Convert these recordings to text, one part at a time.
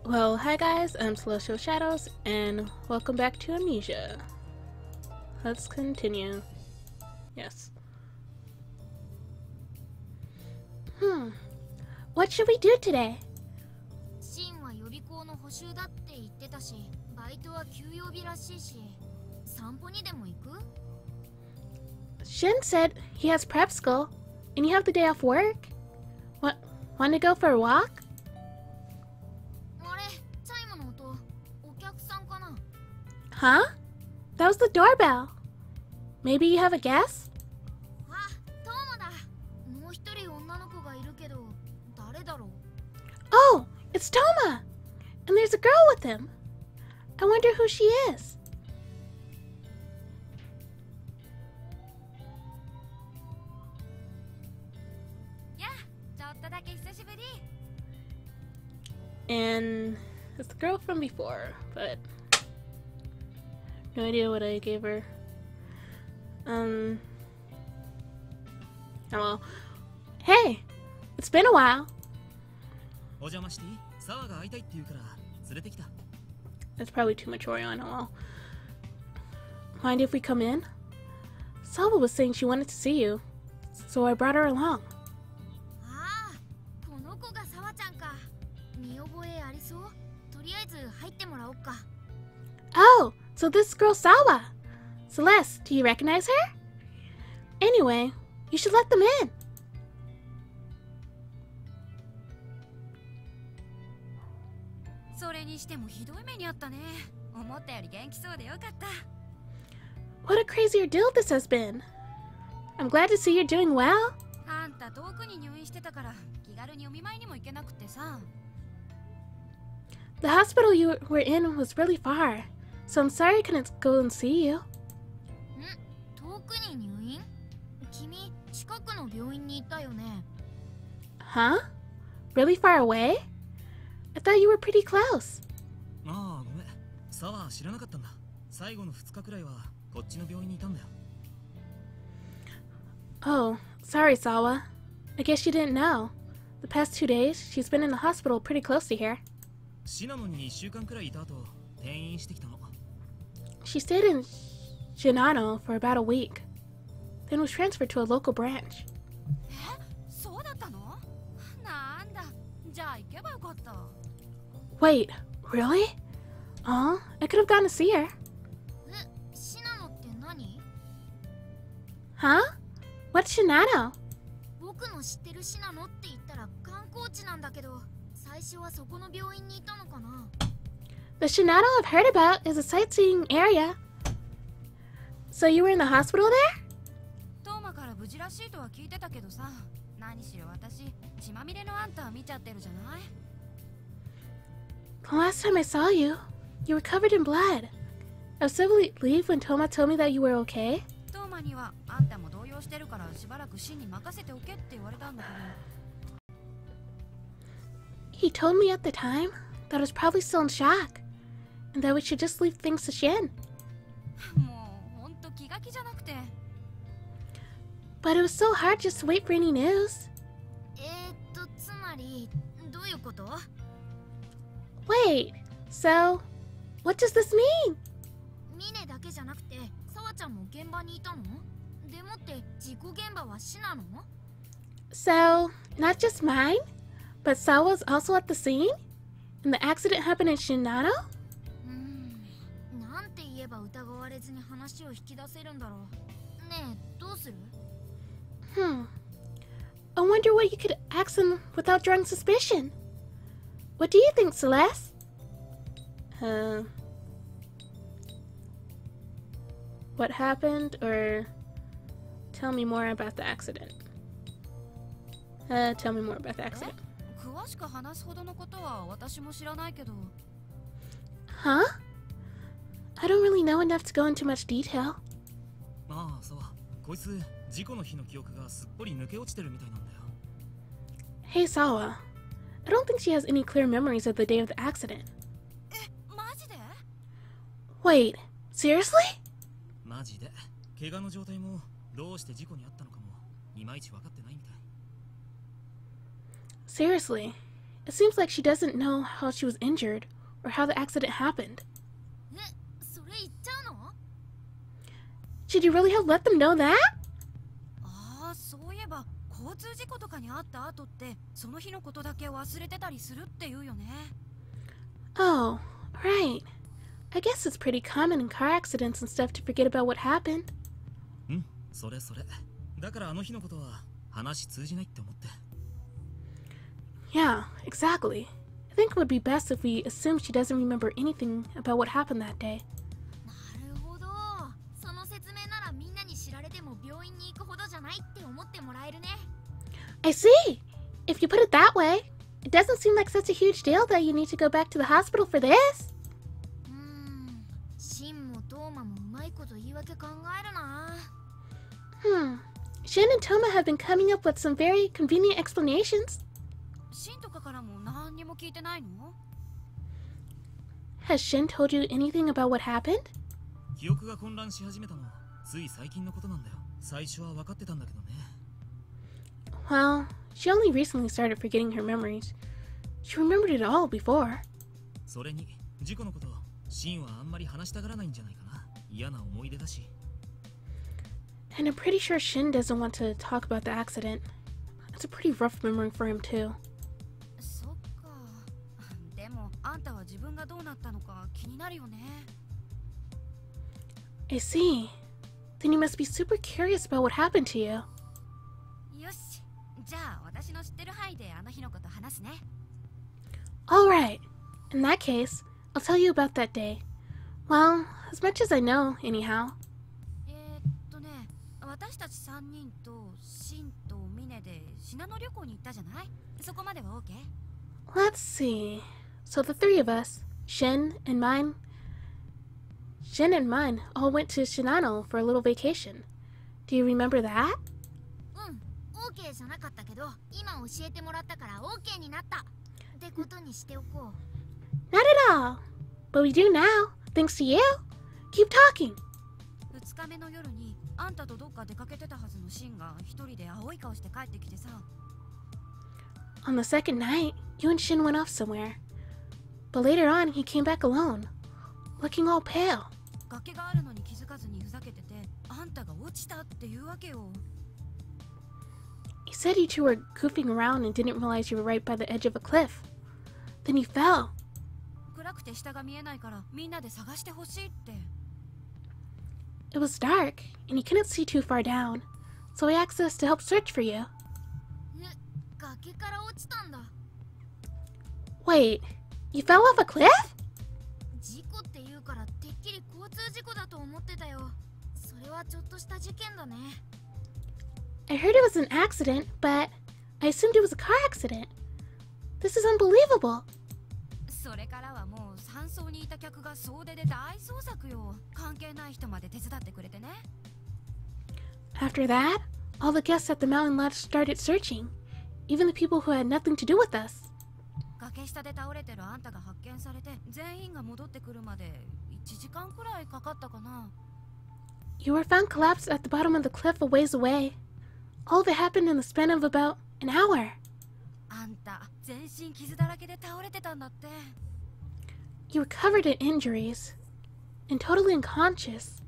Well, hi guys, I'm Celestial Shadows, and welcome back to Amnesia. Let's continue. Yes. What should we do today? Shin は予備校の補習だって言ってたし、バイトは休養日らしいし、散歩にでも行く? Shin said he has prep school, and you have the day off work. Want to go for a walk? あれ、チャイムの音、お客さんかな? Huh? That was the doorbell. Maybe you have a guess? あ、トーマだ。もう一人女の子がいるけど、誰だろう? Oh, it's Toma! And there's a girl with him. I wonder who she is. And it's the girl from before, but no idea what I gave her. Oh well. Hey! It's been a while. That's probably too much Oreo, I know. Well. Mind if we come in? Sawa was saying she wanted to see you, so I brought her along. Oh, so this girl Sawa. Celes, do you recognize her? Anyway, you should let them in. What a crazy ordeal this has been. I'm glad to see you're doing well. The hospital you were in was really far, so I'm sorry I couldn't go and see you. Huh? Really far away? I thought you were pretty close. Oh, sorry, Sawa. I guess you didn't know. The past 2 days, she's been in the hospital pretty close to here. She stayed in Shinano for about a week, then was transferred to a local branch. Wait, really? Oh, I could have gone to see her. Huh? What's Shinano? The Shinano I've heard about is a sightseeing area. So you were in the hospital there? The last time I saw you, you were covered in blood. I was so relieved when Toma told me that you were okay. He told me at the time that I was probably still in shock, and that we should just leave things to Shin. But it was so hard just to wait for any news. Wait, so what does this mean? So, not just mine, but Sawa's also at the scene? And the accident happened in Shinano? I wonder what you could ask him without drawing suspicion. What do you think, Celes? What happened, or tell me more about the accident? Tell me more about the accident. Huh? I don't really know enough to go into much detail. Hey Sawa, I don't think she has any clear memories of the day of the accident. Wait, seriously? Seriously, It seems like she doesn't know how she was injured or how the accident happened. え、それ言っちゃうの？ Should you really have let them know that? ああ、そういえば交通事故とかにあった後ってその日のことだけ忘れてたりするって言うよね。Oh, right. I guess it's pretty common in car accidents and stuff to forget about what happened. うん、それそれ。だからあの日のことは話通じないって思って。Yeah, exactly. I think it would be best if we assume she doesn't remember anything about what happened that day. なるほど。その説明ならみんなに知られても病院に行くほどじゃないって思ってもらえるね。I see! If you put it that way, it doesn't seem like such a huge deal that you need to go back to the hospital for this. シンもトーマもうまいこと言い訳考えるな。Shin and Toma have been coming up with some very convenient explanations. シンとかからも何にも聞いてないの？ Has Shin told you anything about what happened? 記憶が混乱し始めたのはつい最近のことなんだよ。最初は分かってたんだけどね。Well, she only recently started forgetting her memories. She remembered it all before. それに事故のことシンはあんまり話したがらないんじゃないかな。嫌な思い出だし。And I'm pretty sure Shin doesn't want to talk about the accident. It's a pretty rough memory for him too. そっか。でもあんたは自分がどうなったのか気になるよね。I see. Then you must be super curious about what happened to you. よし。じゃあ私の知ってる範囲であの日のこと話すね。Alright. In that case, I'll tell you about that day. Well, as much as I know, anyhow. 私たち3人とシンとミネでシナノ旅行に行ったじゃない？そこまでは OK？ Let's see. So the three of us, Shin and mine all went to Shinano for a little vacation. Do you remember that? OK じゃなかったけど、今教えてもらったから OK になったってことにしておこう。 Not at all. But we do now, thanks to you. Keep talking. 2日目の夜にあんたとどっか出かけてたはずのシンが一人で青い顔して帰ってきてさ。 On the second night, you and Shin went off somewhere. But later on, he came back alone, looking all pale. 崖があるのに気づかずにふざけてて、あんたが落ちたっていうわけよ。 He said you two were goofing around and didn't realize you were right by the edge of a cliff. Then you fell. 暗くて下が見えないからみんなで探してほしいって。 It was dark, and he couldn't see too far down, so he asked us to help search for you. 崖から落ちたんだ。 Wait, you fell off a cliff? 事故って言うからてっきり交通事故だと思ってたよ。それはちょっとした事件だね。 I heard it was an accident, but I assumed it was a car accident. This is unbelievable. それからはもう山荘にいた客が総出で大捜索よ。関係ない人まで手伝ってくれてね。 After that, all the guests at the mountain lodge started searching, even the people who had nothing to do with us. 崖下で倒れてるあんたが発見されて全員が戻ってくるまで1時間くらいかかったかな。 You were found collapsed at the bottom of the cliff a ways away. All of it happened in the span of about an hour. あんた全身傷だらけで倒れてたんだって。 You were covered in injuries and totally unconscious.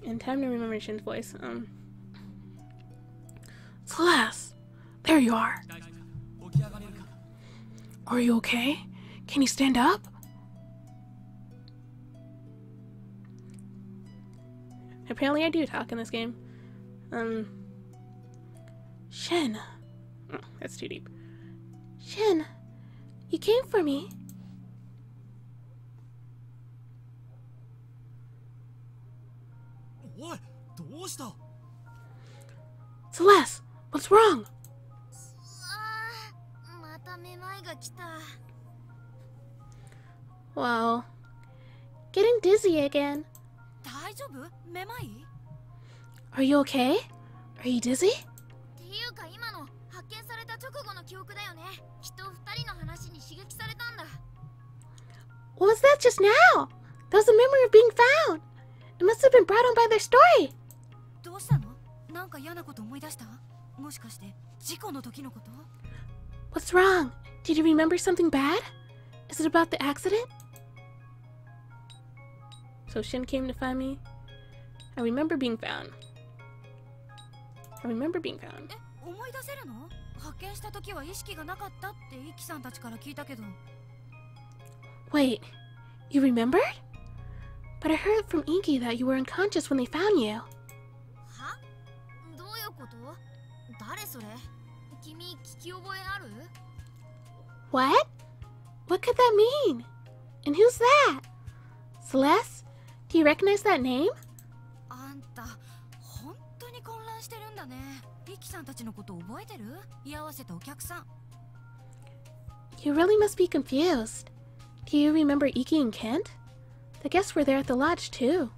In time to remember Shin's voice. Celes, there you are. Are you okay? Can you stand up? Apparently I do talk in this game. Shin. Oh, that's too deep. Shin, you came for me. What? どうした? Celes, what's wrong? まためまいが来た。 Wow. Getting dizzy again. 大丈夫？めまい？ Are you okay? Are you dizzy? っていうか今の発見された直後の記憶だよね。きっと二人の話に刺激されたんだ。 What was that just now? That was a memory of being found. It must have been brought on by their story. どうしたの？なんか嫌なこと思い出した？もしかして事故の時のこと？ What's wrong? Did you remember something bad? Is it about the accident? So Shin came to find me. I remember being found. え、思い出せるの？発見した時は意識がなかったってイキさんたちから聞いたけど。Wait, you remembered? But I heard from Inky that you were unconscious when they found you. は？どういうこと？誰それ？君聞き覚えある？ What? What could that mean? And who's that? Celes? Do you recognize that name? あんた、本当に混乱してるんだね。イキさんたちのこと覚えてる？居合わせたお客さん。You really must be confused. Do you remember Iki and Kent? The guests were there at the lodge too.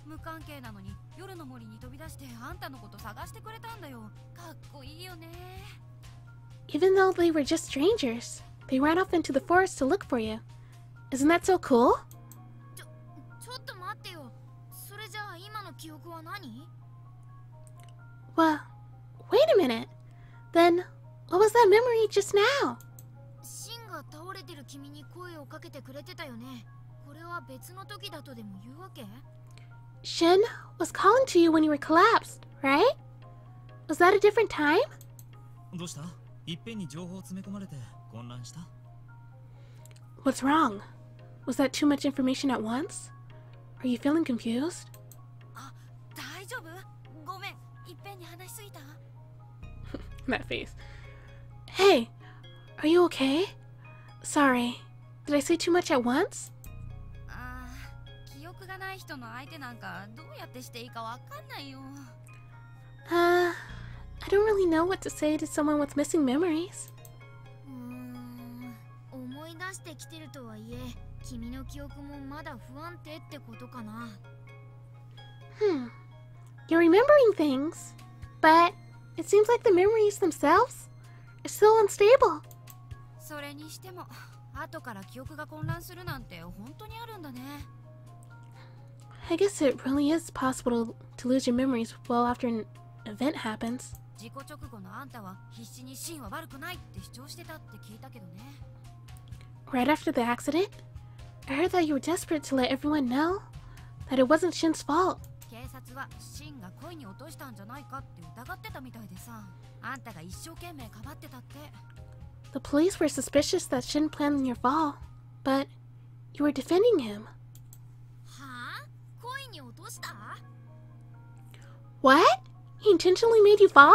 無関係なのに夜の森に飛び出してあんたのこと探してくれたんだよ。かっこいいよね。Even though they were just strangers, they ran off into the forest to look for you. Isn't that so cool? ちょっと待ってよ。それじゃあ今の記憶は何？ Well, wait a minute. Then, what was that memory just now? シンが倒れてる君に声をかけてくれてたよね。これは別の時だとでも言うわけ？ Shin was calling to you when you were collapsed, right? Was that a different time? どうした？いっぺんに情報を詰め込まれて混乱した？ What's wrong? Was that too much information at once? Are you feeling confused? あ、大丈夫？ごめん、いっぺんに話しすぎた？ That face. Hey, are you okay? Sorry, did I say too much at once? あー、記憶がない人の相手なんかどうやってしていいかわかんないよ。I don't really know what to say to someone with missing memories. 思い出してきてるとはいえ、君の記憶もまだ不安定ってことかな。You're remembering things, but it seems like the memories themselves are still unstable. それにしても、後から記憶が混乱するなんて本当にあるんだね。I guess it really is possible to lose your memories well after an event happens. 事故直後のあんたは必死にシンは悪くないって主張してたって聞いたけどね。Right after the accident, I heard that you were desperate to let everyone know that it wasn't Shin's fault. 警察はシンが恋に落としたんじゃないかって疑ってたみたいでさ、あんたが一生懸命かばってたって。The police were suspicious that Shin planned your fall, but you were defending him. はあ？恋に落とした？ What? He intentionally made you fall?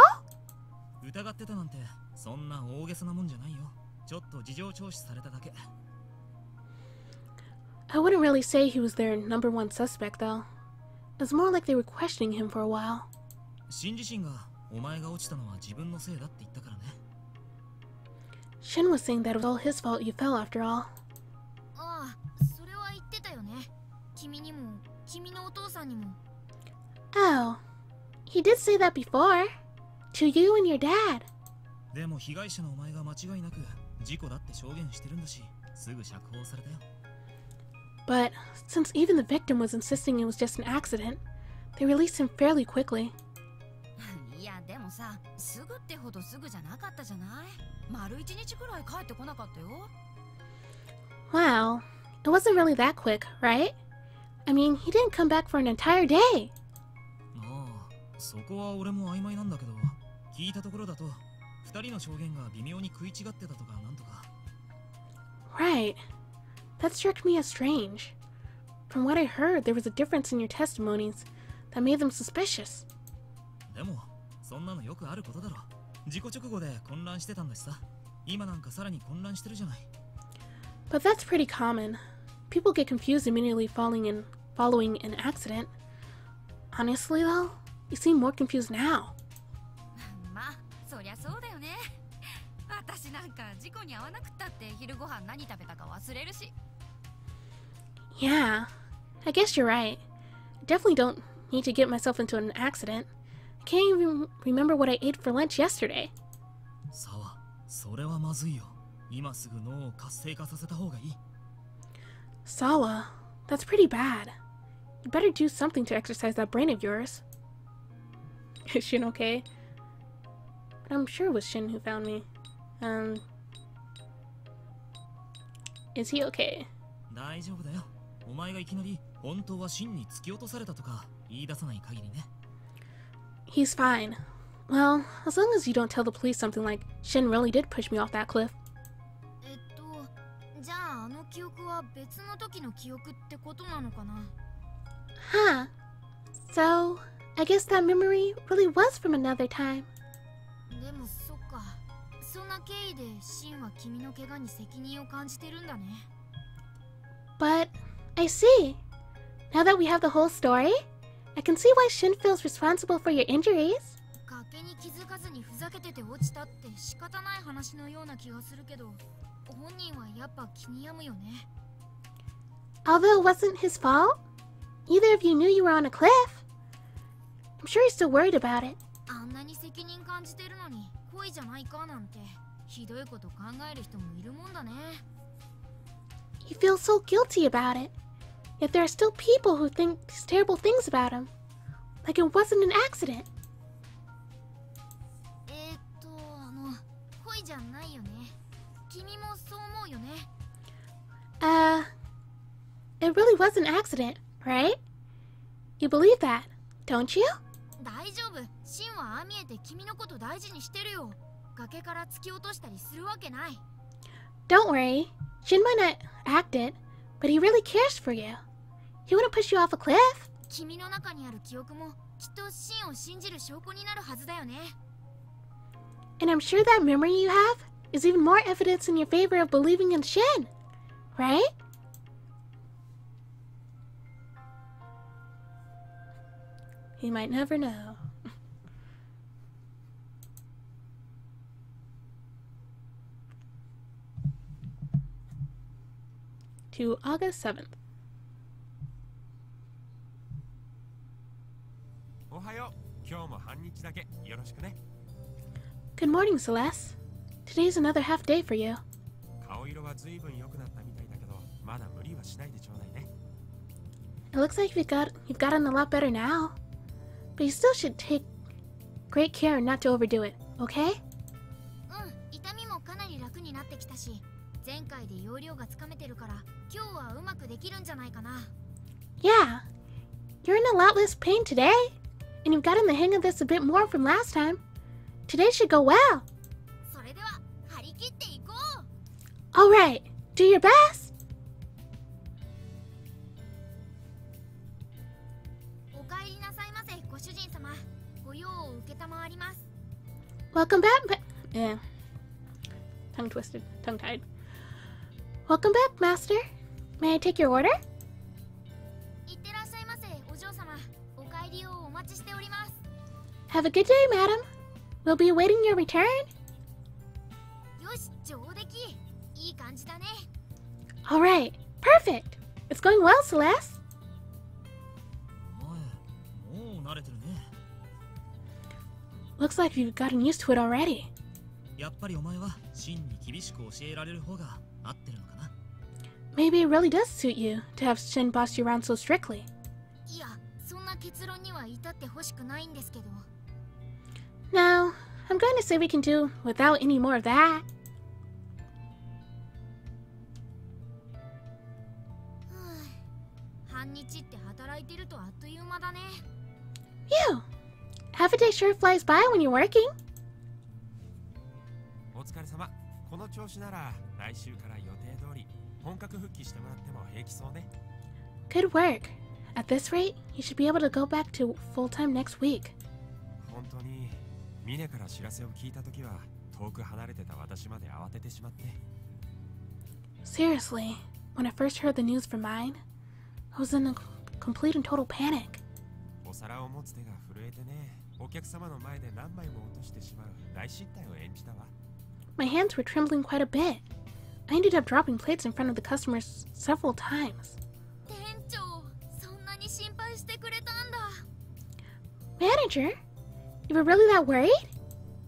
疑ってたなんてそんな大げさなもんじゃないよ。ちょっと事情聴取されただけ。 I wouldn't really say he was their number one suspect, though. It's more like they were questioning him for a while. シン自身がお前が落ちたのは自分のせいだって言ったからね。Shin was saying that it was all his fault you fell after all. ああ、それは言ってたよね。君にも、君のお父さんにも。Oh, he did say that before. To you and your dad. でも被害者のお前が間違いなく事故だって証言してるんだし、すぐ釈放されたよ。But since even the victim was insisting it was just an accident, they released him fairly quickly. いやでもさ、すぐってほどすぐじゃなかったじゃない？丸一日くらい帰ってこなかったよ。 Wow, it wasn't really that quick, right? I mean, he didn't come back for an entire day. ああ、そこは俺も曖昧なんだけど、聞いたところだと二人の証言が微妙に食い違ってたとかなんとか。 Right. That struck me as strange. From what I heard, there was a difference in your testimonies that made them suspicious. でもそんなのよくあることだろ。事故直後で混乱してたんだしさ。今なんかさらに混乱してるじゃない。 But that's pretty common. People get confused immediately following an accident. Honestly, though, you seem more confused now. まあ、そりゃそうだよね。私なんか事故に遭わなくったって昼ご飯何食べたか忘れるし。Yeah, I guess you're right. I definitely don't need to get myself into an accident. I can't even remember what I ate for lunch yesterday. さあ、それはまずいよ。今すぐ脳を活性化させた方がいい。 Sawa, that's pretty bad. You better do something to exercise that brain of yours. Is Shin okay? I'm sure it was Shin who found me. Is he okay? 大丈夫だよ。お前がいきなり本当はシンに突き落とされたとか言い出さない限りね。He's fine. Well, as long as you don't tell the police something like Shin really did push me off that cliff. じゃああの記憶は別の時の記憶ってことなのかな？ Huh. So, I guess that memory really was from another time. でもそっか。そんな経緯でシンは君の怪我に責任を感じてるんだね。But, I see. Now that we have the whole story, I can see why Shin feels responsible for your injuries. 崖に気づかずにふざけてて落ちたって仕方ない話のような気がするけど、本人はやっぱ気に病むよね。Although it wasn't his fault, either of you knew you were on a cliff. I'm sure he's still worried about it. あんなに責任感じてるのに恋じゃないかなんてひどいこと考える人もいるもんだね。He feels so guilty about it. Yet there are still people who think these terrible things about him. Like it wasn't an accident. 恋じゃないよね。君もそう思うよね。It really was an accident, right? You believe that, don't you? 大丈夫。シンはああ見えて君のこと大事にしてるよ。崖から突き落としたりするわけない。Don't worry. Shin might not act it, but he really cares for you. He wouldn't push you off a cliff. 君の中にある記憶もきっとシンを信じる証拠になるはずだよね。And I'm sure that memory you have is even more evidence in your favor of believing in Shin, right? He might never know. To August 7th. おはよう。今日も半日だけよろしくね。Good morning, Celes. Today's another half day for you. 顔色は随分良くなったみたいだけど、まだ無理はしないでちょうだいね。It looks like you've gotten a lot better now. But you still should take great care not to overdo it, okay? 痛みもかなり楽になってきたし、前回で要領がつかめてるから、今日はうまくできるんじゃないかな。Yeah. You're in a lot less pain today. And you've gotten the hang of this a bit more from last time. Today should go well. それでは張り切っていこう。Alright. Do your best. お帰りなさいませ、ご主人様。ご用を受けたまわります。 Welcome back, Tongue twisted, tongue tied. Welcome back, Master. May I take your order? いってらっしゃいませ、お嬢様。お帰りをお待ちしております。 Have a good day, madam. We'll be awaiting your return. よし、上出来。いい感じだね。 Alright. Perfect. It's going well, Celes. お前、もう慣れてるね。Looks like you've gotten used to it already. やっぱりお前はシンに厳しく教えられる方が合ってるのかな。Maybe it really does suit you to have Shin boss you around so strictly. いや、そんな結論には至ってほしくないんですけど。 Now, I'm going to say we can do without any more of that. 半日って働いてるとあっという間だね。 You! Half a day sure flies by when you're working. お疲れ様。この調子なら来週から予定通り本格復帰してもらっても平気そうね。 Good work. At this rate, you should be able to go back to full-time next week. 本当にミネから知らせを聞いたときは遠く離れてた私まで慌ててしまって。 Seriously, when I first heard the news from mine, I was in a complete and total panic. お皿を持つ手が震えてね。お客様の前で何枚も落としてしまう大失態を演じたわ。 My hands were trembling quite a bit. I ended up dropping plates in front of the customers several times. 店長、そんなに心配してくれたんだ。 Manager? You were really that worried?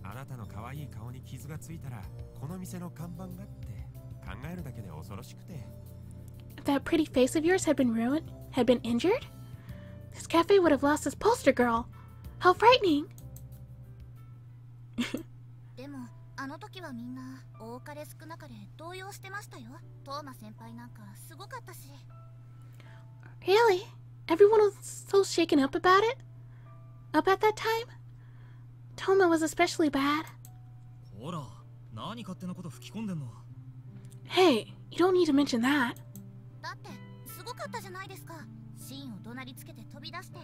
あなたの可愛い顔に傷がついたらこの店の看板がって考えるだけで恐ろしくて。 If that pretty face of yours had been ruined, had been injured, This cafe would have lost its poster girl. How frightening! でもあの時はみんな多かれ少なかれ動揺してましたよ。トーマ先輩なんかすごかったし。 Really? Everyone was so shaken up about it? Up at that time? Toma was especially bad. ほら、何勝手なこと吹き込んでんの。 Hey, you don't need to mention that. だってすごかったじゃないですか。シンを怒鳴りつけて飛び出して、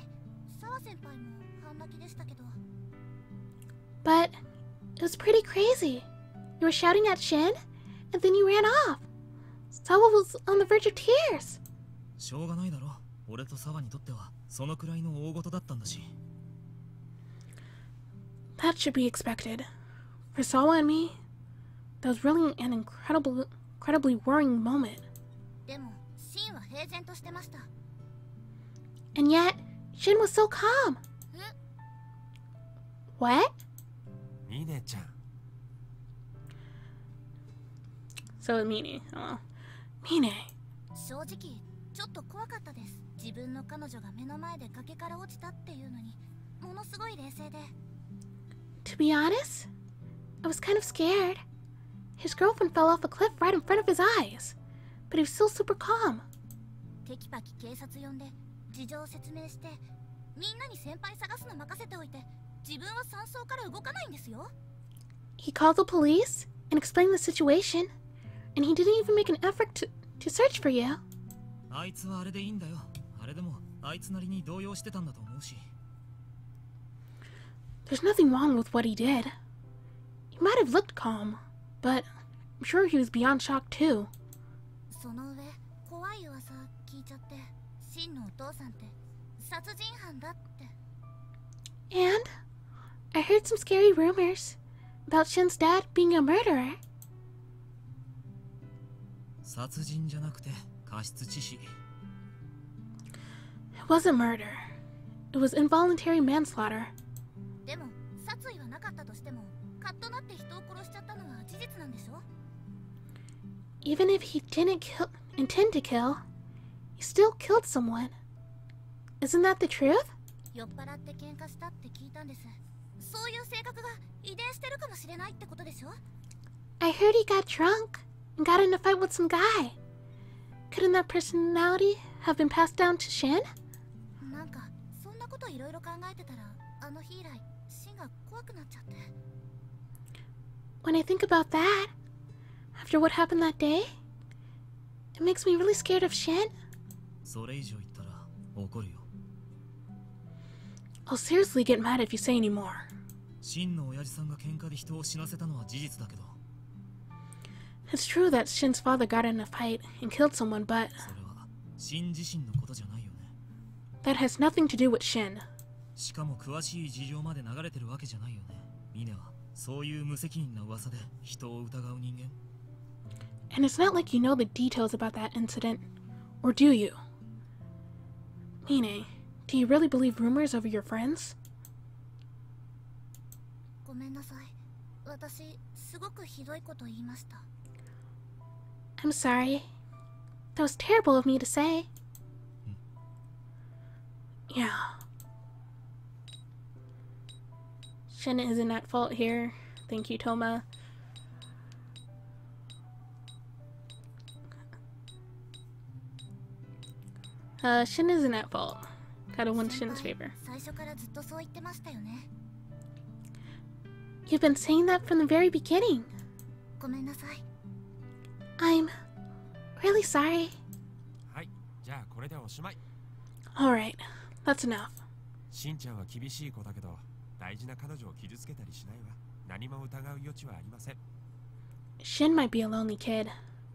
澤先輩も半泣きでしたけど。 But it was pretty crazy. You were shouting at Shin, and then you ran off. Sawa was on the verge of tears. しょうがないだろ。俺とサワにとってはそのくらいの大事だったんだし。 That should be expected. For Sawa and me, that was really an incredibly worrying moment. でもシンは平然としてました。 And yet, Shin was so calm. え？ What? ミネちゃん。 So Mine. Oh. Mine. 正直ちょっと怖かったです。自分の彼女が目の前で崖から落ちたっていうのにものすごい冷静で。 To be honest, I was kind of scared. His girlfriend fell off a cliff right in front of his eyes, but he was still super calm. テキパキ警察呼んで事情を説明して、みんなに先輩探すの任せておいて、自分は山荘から動かないんですよ。 He called the police and explained the situation, and he didn't even make an effort to search for you. あいつはあれでいいんだよ。あれでもあいつなりに動揺してたんだと思うし。 There's nothing wrong with what he did. He might have looked calm, but I'm sure he was beyond shock too. その上、怖い噂聞いちゃって、シンのお父さんって殺人犯だって。 And I heard some scary rumors about Shin's dad being a murderer. 殺人じゃなくて過失致死。 It wasn't murder. It was involuntary manslaughter. でも殺意はなかったとしても、カッとなって人を殺しちゃったのは事実なんでしょ？ Even if he didn't intend to kill, he still killed someone. Isn't that the truth? 酔っ払って喧嘩したって聞いたんです。そういう性格が遺伝してるかもしれないってことでしょ？ I heard he got drunk and got in a fight with some guy. Couldn't that personality have been passed down to Shin? なんかそんなこといろいろ考えてたら、あの日以来シンが怖くなっちゃって。 When I think about that, after what happened that day, it makes me really scared of Shin. それ以上言ったら怒るよ。 I'll seriously get mad if you say any more. 真の親父さんが喧嘩で人を死なせたのは事実だけど。 It's true that Shin's father got in a fight and killed someone, but それは真自身のことじゃないよね。 that has nothing to do with Shin. しかも詳しい事情まで流れてるわけじゃないよね。ミネはそういう無責任な噂で人を疑う人間。 And it's not like you know the details about that incident. Or do you? Mine, do you really believe rumors over your friends? ごめんなさい。私すごくひどいこと言いました。 I'm sorry. That was terrible of me to say. Yeah. Shin isn't at fault here. Thank you, Toma. Shin isn't at fault. Gotta win Shin's favor. 最初からずっとそう言ってましたよね。 You've been saying that from the very beginning. ごめんなさい。 I'm really sorry. はい、じゃあこれでおしまい。 Alright, that's enough. しんちゃんは厳しい子だけど、大事な彼女を傷つけたりしないわ。何も疑う余地はありません。 Shin might be a lonely kid,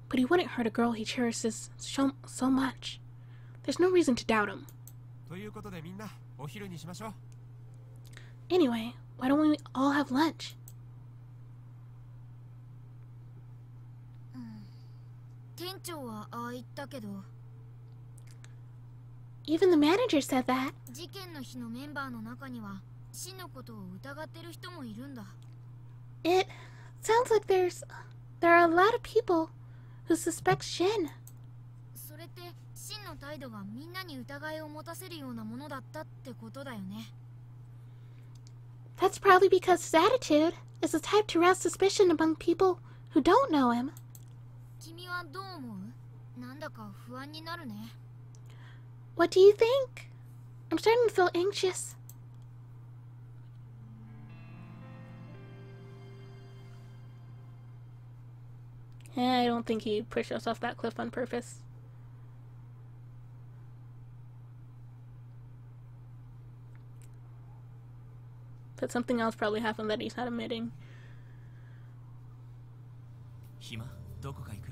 but he wouldn't hurt a girl he cherishes so much. There's no reason to doubt him. ということでみんな、お昼にしましょう。 Anyway, why don't we all have lunch? 店長はああ言ったけど、 Even the manager said that. 事件の日のメンバーの中にはシンのことを疑ってる人もいるんだ。 It sounds like there are a lot of people who suspect Shin. そそれってシンの態度がみんなに疑いを持たせるようなものだったってことだよね。 That's probably because his attitude is the type to rouse suspicion among people who don't know him. 君はどう思う？なんだか不安になるね。 What do you think? I'm starting to feel anxious. I don't think he pushed us off that cliff on purpose. But something else probably happened that he's not admitting. 暇？どこか行く？